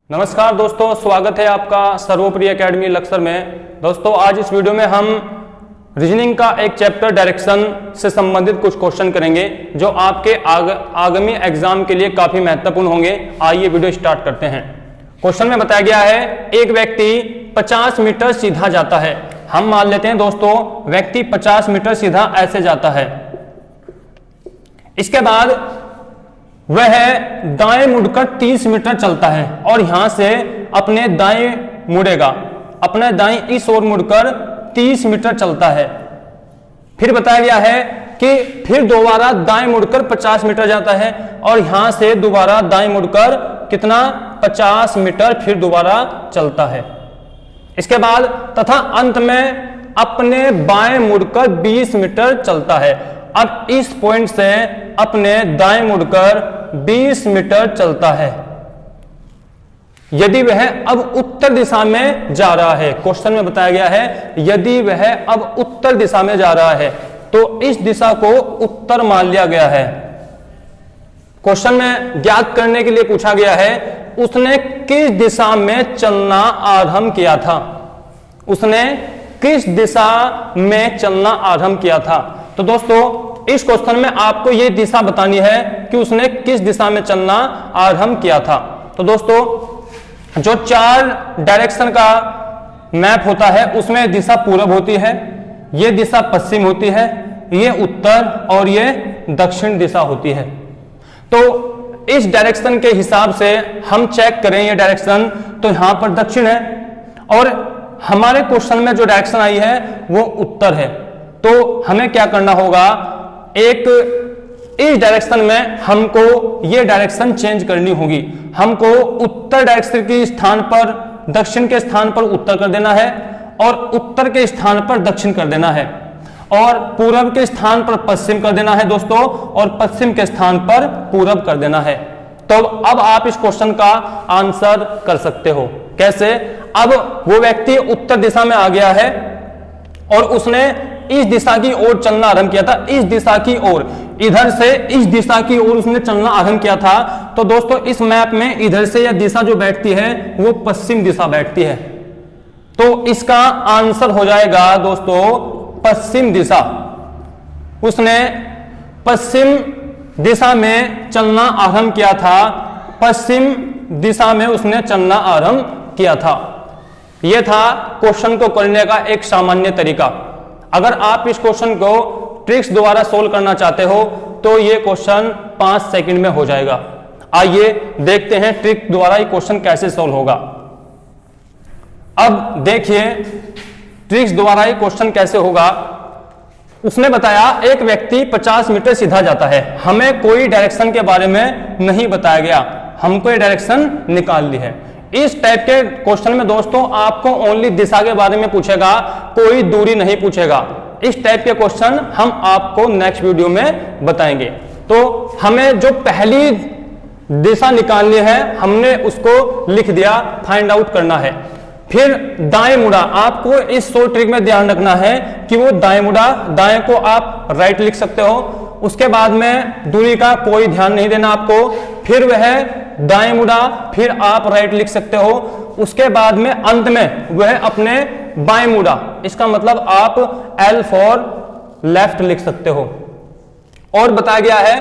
नमस्कार दोस्तों, स्वागत है आपका सर्वोपरि एकेडमी लक्सर में। दोस्तों आज इस वीडियो में हम रीजनिंग का एक चैप्टर डायरेक्शन से संबंधित कुछ क्वेश्चन करेंगे जो आपके आगामी एग्जाम के लिए काफी महत्वपूर्ण होंगे। आइए वीडियो स्टार्ट करते हैं। क्वेश्चन में बताया गया है एक व्यक्ति 50 मीटर सीधा जाता है। हम मान लेते हैं दोस्तों व्यक्ति 50 मीटर सीधा ऐसे जाता है। इसके बाद वह दाएं मुड़कर 30 मीटर चलता है और यहां से अपने दाएं मुड़ेगा, अपने दाएं इस ओर मुड़कर 30 मीटर चलता है। फिर बताया गया है कि फिर दोबारा दाएं मुड़कर 50 मीटर जाता है और यहां से दोबारा दाएं मुड़कर कितना 50 मीटर फिर दोबारा चलता है। इसके बाद तथा अंत में अपने बाएं मुड़कर 20 मीटर चलता है। अब इस पॉइंट से अपने दाएं मुड़कर 20 मीटर चलता है। यदि वह अब उत्तर दिशा में जा रहा है, क्वेश्चन में बताया गया है यदि वह अब उत्तर दिशा में जा रहा है तो इस दिशा को उत्तर मान लिया गया है। क्वेश्चन में ज्ञात करने के लिए पूछा गया है उसने किस दिशा में चलना आरंभ किया था। उसने किस दिशा में चलना आरंभ किया था। तो दोस्तों इस क्वेश्चन में आपको यह दिशा बतानी है कि उसने किस दिशा में चलना आरंभ किया था। तो दोस्तों जो 4 डायरेक्शन का मैप होता है उसमें दिशा पूरब होती है, यह दिशा पश्चिम होती है, यह उत्तर और यह दक्षिण दिशा होती है। तो इस डायरेक्शन के हिसाब से हम चेक करें ये डायरेक्शन तो यहां पर दक्षिण है और हमारे क्वेश्चन में जो डायरेक्शन आई है वो उत्तर है। तो हमें क्या करना होगा, एक इस डायरेक्शन में हमको ये डायरेक्शन चेंज करनी होगी। हमको उत्तर डायरेक्शन के स्थान पर दक्षिण के स्थान पर उत्तर कर देना है और उत्तर के स्थान पर दक्षिण कर देना है और पूरब के स्थान पर पश्चिम कर देना है दोस्तों और पश्चिम के स्थान पर पूरब कर देना है। तो अब आप इस क्वेश्चन का आंसर कर सकते हो। कैसे? अब वो व्यक्ति उत्तर दिशा में आ गया है और उसने इस दिशा की ओर चलना आरंभ किया था। इस दिशा की ओर, इधर से इस दिशा की ओर उसने चलना आरंभ किया था। तो दोस्तों इस मैप में इधर से यह दिशा जो बैठती है वो पश्चिम दिशा बैठती है। तो इसका आंसर हो जाएगा दोस्तों पश्चिम दिशा। उसने पश्चिम दिशा में चलना आरंभ किया था। पश्चिम दिशा में उसने चलना आरंभ किया था। यह था क्वेश्चन को करने का एक सामान्य तरीका। अगर आप इस क्वेश्चन को ट्रिक्स द्वारा सोल्व करना चाहते हो तो यह क्वेश्चन 5 सेकंड में हो जाएगा। आइए देखते हैं ट्रिक द्वारा ये क्वेश्चन कैसे सोल्व होगा। अब देखिए ट्रिक्स द्वारा ये क्वेश्चन कैसे होगा। उसने बताया एक व्यक्ति 50 मीटर सीधा जाता है। हमें कोई डायरेक्शन के बारे में नहीं बताया गया, हमको ये डायरेक्शन निकाल ली है। इस टाइप के क्वेश्चन में दोस्तों आपको ओनली दिशा के बारे में पूछेगा, कोई दूरी नहीं पूछेगा। इस टाइप के क्वेश्चन हम आपको नेक्स्ट वीडियो में बताएंगे। तो हमें जो पहली दिशा निकालनी है हमने उसको लिख दिया, फाइंड आउट करना है। फिर दाएं मुड़ा, आपको इस शॉर्ट ट्रिक में ध्यान रखना है कि वो दाएं मुड़ा, दाएं को आप राइट लिख सकते हो। उसके बाद में दूरी का कोई ध्यान नहीं देना आपको। फिर वह दाएं मुड़ा, फिर आप राइट लिख सकते हो। उसके बाद में अंत में वह अपने बाएं मुड़ा, इसका मतलब आप L फॉर लेफ्ट लिख सकते हो। और बताया गया है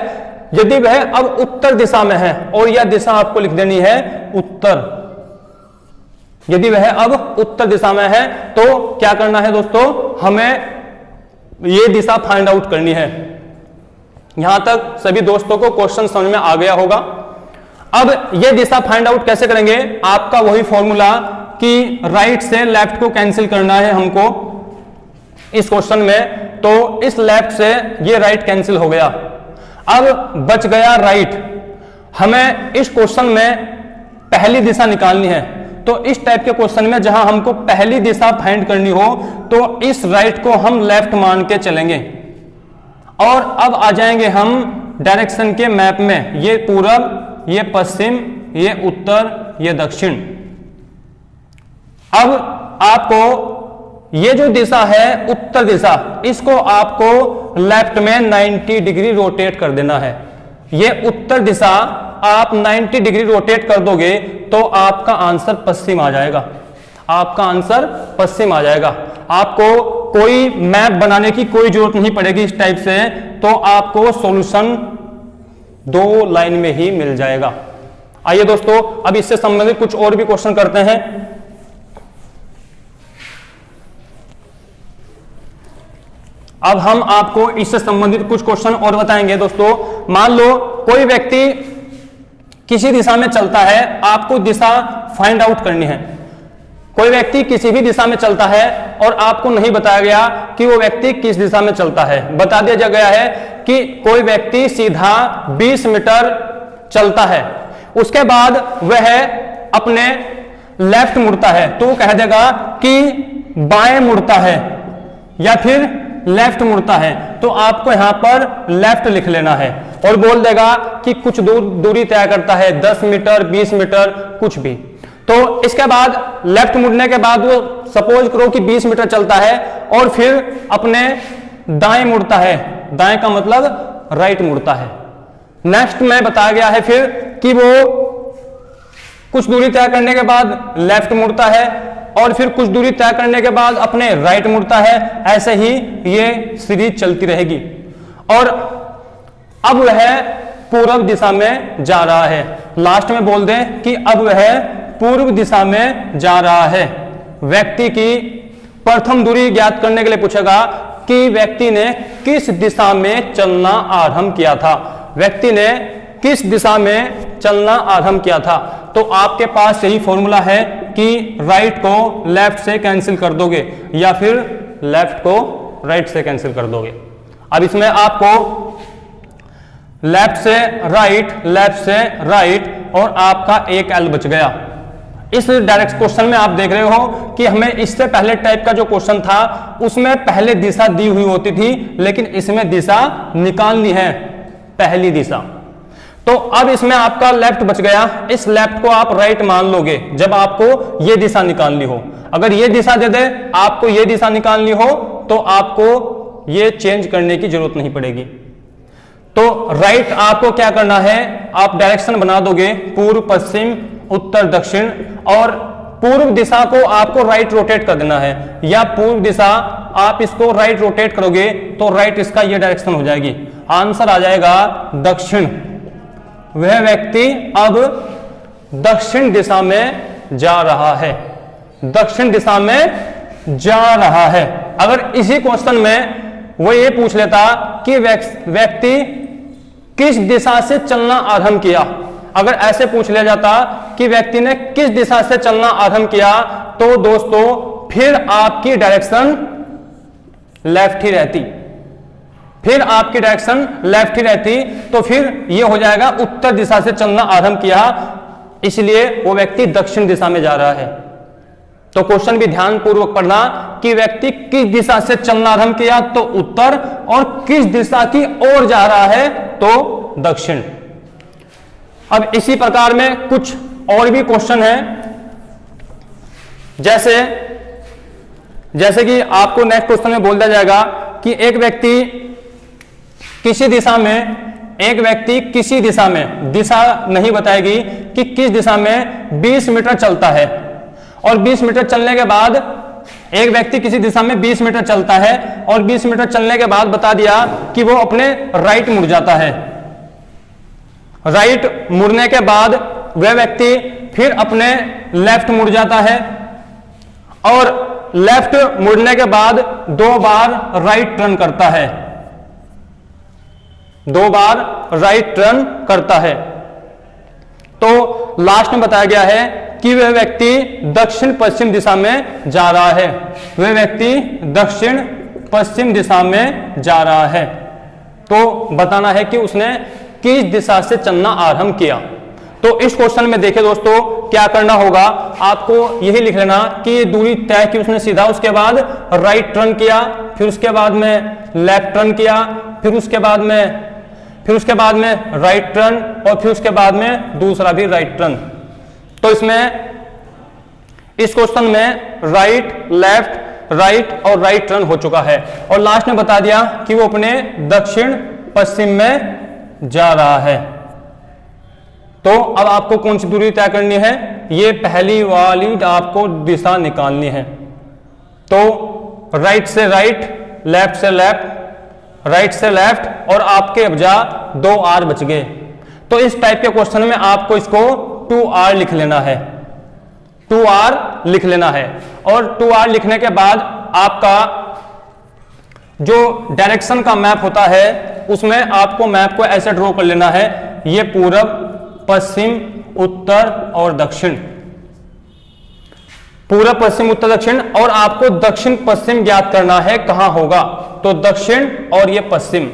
यदि वह अब उत्तर दिशा में है और यह दिशा आपको लिख देनी है उत्तर। यदि वह अब उत्तर दिशा में है तो क्या करना है दोस्तों, हमें यह दिशा फाइंड आउट करनी है। यहां तक सभी दोस्तों को क्वेश्चन समझ में आ गया होगा। अब यह दिशा फाइंड आउट कैसे करेंगे, आपका वही फॉर्मूला कि राइट से लेफ्ट को कैंसिल करना है हमको इस क्वेश्चन में। तो इस लेफ्ट से ये राइट कैंसिल हो गया, अब बच गया राइट। हमें इस क्वेश्चन में पहली दिशा निकालनी है। तो इस टाइप के क्वेश्चन में जहां हमको पहली दिशा फाइंड करनी हो तो इस राइट को हम लेफ्ट मान के चलेंगे। और अब आ जाएंगे हम डायरेक्शन के मैप में, ये पूरब, ये पश्चिम, ये उत्तर, ये दक्षिण। अब आपको ये जो दिशा है उत्तर दिशा, इसको आपको लेफ्ट में 90 डिग्री रोटेट कर देना है। ये उत्तर दिशा आप 90 डिग्री रोटेट कर दोगे तो आपका आंसर पश्चिम आ जाएगा, आपका आंसर पश्चिम आ जाएगा। आपको कोई मैप बनाने की कोई जरूरत नहीं पड़ेगी इस टाइप से, तो आपको सॉल्यूशन 2 लाइन में ही मिल जाएगा। आइए दोस्तों, अब इससे संबंधित कुछ और भी क्वेश्चन करते हैं। अब हम आपको इससे संबंधित कुछ क्वेश्चन और बताएंगे दोस्तों। मान लो कोई व्यक्ति किसी दिशा में चलता है, आपको दिशा फाइंड आउट करनी है। कोई व्यक्ति किसी भी दिशा में चलता है और आपको नहीं बताया गया कि वो व्यक्ति किस दिशा में चलता है। बता दिया गया है कि कोई व्यक्ति सीधा 20 मीटर चलता है, उसके बाद वह अपने लेफ्ट मुड़ता है, तो वो कह देगा कि बाएं मुड़ता है या फिर लेफ्ट मुड़ता है। तो आपको यहां पर लेफ्ट लिख लेना है और बोल देगा कि कुछ दूरी तय करता है, 10 मीटर 20 मीटर कुछ भी। तो इसके बाद लेफ्ट मुड़ने के बाद वो सपोज करो कि 20 मीटर चलता है और फिर अपने दाएं मुड़ता है, दाएं का मतलब राइट मुड़ता है। नेक्स्ट में बताया गया है फिर कि वो कुछ दूरी तय करने के बाद लेफ्ट मुड़ता है और फिर कुछ दूरी तय करने के बाद अपने राइट मुड़ता है। ऐसे ही ये सीरीज चलती रहेगी और अब वह पूर्व दिशा में जा रहा है। लास्ट में बोल दें कि अब वह पूर्व दिशा में जा रहा है। व्यक्ति की प्रथम दूरी ज्ञात करने के लिए पूछेगा कि व्यक्ति ने किस दिशा में चलना आरंभ किया था। व्यक्ति ने किस दिशा में चलना आरंभ किया था। तो आपके पास यही फॉर्मूला है कि राइट को लेफ्ट से कैंसिल कर दोगे या फिर लेफ्ट को राइट से कैंसिल कर दोगे। अब इसमें आपको लेफ्ट से राइट और आपका एक एल बच गया। इस डायरेक्ट क्वेश्चन में आप देख रहे हो कि हमें इससे पहले टाइप का जो क्वेश्चन था उसमें पहले दिशा दी हुई होती थी, लेकिन इसमें दिशा निकालनी है, पहली दिशा। तो अब इसमें आपका लेफ्ट बच गया, इस लेफ्ट को आप राइट मान लोगे जब आपको ये दिशा निकालनी हो। अगर ये दिशा दे दे आपको ये दिशा निकालनी हो तो आपको ये चेंज करने की जरूरत नहीं पड़ेगी। तो राइट आपको क्या करना है, आप डायरेक्शन बना दोगे पूर्व पश्चिम उत्तर दक्षिण, और पूर्व दिशा को आपको राइट रोटेट कर देना है, या पूर्व दिशा आप इसको राइट रोटेट करोगे तो राइट इसका ये डायरेक्शन हो जाएगी। आंसर आ जाएगा दक्षिण। वह व्यक्ति अब दक्षिण दिशा में जा रहा है, दक्षिण दिशा में जा रहा है। अगर इसी क्वेश्चन में वो ये पूछ लेता कि व्यक्ति किस दिशा से चलना आरंभ किया, अगर ऐसे पूछ लिया जाता कि व्यक्ति ने किस दिशा से चलना आरंभ किया, तो दोस्तों फिर आपकी डायरेक्शन लेफ्ट ही रहती, फिर आपकी डायरेक्शन लेफ्ट ही रहती। तो फिर ये हो जाएगा उत्तर दिशा से चलना आरंभ किया, इसलिए वो व्यक्ति दक्षिण दिशा में जा रहा है। तो क्वेश्चन भी ध्यान पूर्वक पढ़ना कि व्यक्ति किस दिशा से चलना आरंभ किया तो उत्तर, और किस दिशा की ओर जा रहा है तो दक्षिण। अब इसी प्रकार में कुछ और भी क्वेश्चन हैं, जैसे कि आपको नेक्स्ट क्वेश्चन में बोल दिया जाएगा कि एक व्यक्ति किसी दिशा में दिशा नहीं बताएगी कि किस दिशा में 20 मीटर चलता है, और 20 मीटर चलने के बाद एक व्यक्ति किसी दिशा में 20 मीटर चलता है और 20 मीटर चलने के बाद बता दिया कि वो अपने राइट मुड़ जाता है। राइट मुड़ने के बाद वह व्यक्ति फिर अपने लेफ्ट मुड़ जाता है, और लेफ्ट मुड़ने के बाद 2 बार राइट टर्न करता है, 2 बार राइट टर्न करता है। तो लास्ट में बताया गया है कि वह व्यक्ति दक्षिण पश्चिम दिशा में जा रहा है, वह व्यक्ति दक्षिण पश्चिम दिशा में जा रहा है। तो बताना है कि उसने किस दिशा से चलना आरंभ किया। तो इस क्वेश्चन में देखिए दोस्तों क्या करना होगा, आपको यही लिख लेना कि ये दूरी तय की उसने सीधा, उसके बाद राइट टर्न किया, फिर उसके बाद में लेफ्ट टर्न किया, फिर उसके बाद में राइट टर्न, और फिर उसके बाद में दूसरा भी राइट टर्न। तो इस क्वेश्चन में राइट लेफ्ट राइट और राइट टर्न हो चुका है, और लास्ट में बता दिया कि वो अपने दक्षिण पश्चिम में जा रहा है। तो अब आपको कौन सी दूरी तय करनी है, ये पहली वाली आपको दिशा निकालनी है। तो राइट से राइट, लेफ्ट से लेफ्ट, राइट से लेफ्ट, और आपके अबजा 2r बच गए। तो इस टाइप के क्वेश्चन में आपको इसको 2r लिख लेना है, 2r लिख लेना है। और 2r लिखने के बाद आपका जो डायरेक्शन का मैप होता है उसमें आपको मैप को ऐसे ड्रॉ कर लेना है, ये पूरब, पश्चिम, उत्तर और दक्षिण, पूरब, पश्चिम, उत्तर, दक्षिण। और आपको दक्षिण पश्चिम ज्ञात करना है कहां होगा, तो दक्षिण और ये पश्चिम।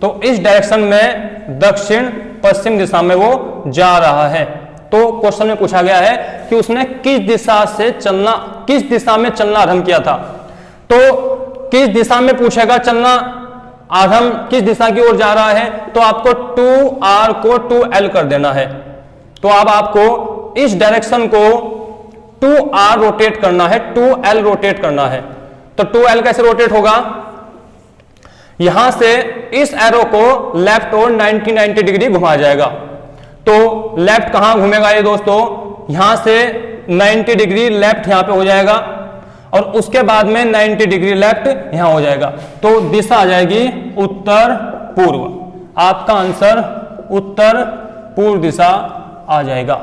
तो इस डायरेक्शन में दक्षिण पश्चिम दिशा में वो जा रहा है। तो क्वेश्चन में पूछा गया है कि उसने किस दिशा से चलना, किस दिशा में चलना आरंभ किया था। तो किस दिशा में पूछेगा चलना आरंभ, किस दिशा की ओर जा रहा है, तो आपको 2r को 2l कर देना है। तो अब आपको इस डायरेक्शन को 2r रोटेट करना है, 2l रोटेट करना है। तो 2l कैसे रोटेट होगा, यहां से इस एरो को लेफ्ट और 90 डिग्री घुमाया जाएगा। तो लेफ्ट कहां घूमेगा ये दोस्तों, यहां से 90 डिग्री लेफ्ट यहां पे हो जाएगा और उसके बाद में 90 डिग्री लेफ्ट यहां हो जाएगा। तो दिशा आ जाएगी उत्तर पूर्व। आपका आंसर उत्तर पूर्व दिशा आ जाएगा।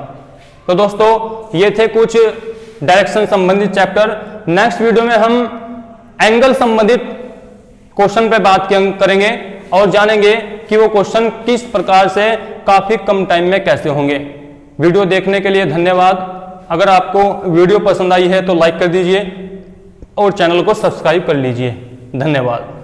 तो दोस्तों ये थे कुछ डायरेक्शन संबंधित चैप्टर। नेक्स्ट वीडियो में हम एंगल संबंधित क्वेश्चन पे बात करेंगे और जानेंगे कि वो क्वेश्चन किस प्रकार से काफी कम टाइम में कैसे होंगे। वीडियो देखने के लिए धन्यवाद। अगर आपको वीडियो पसंद आई है तो लाइक कर दीजिए और चैनल को सब्सक्राइब कर लीजिए। धन्यवाद।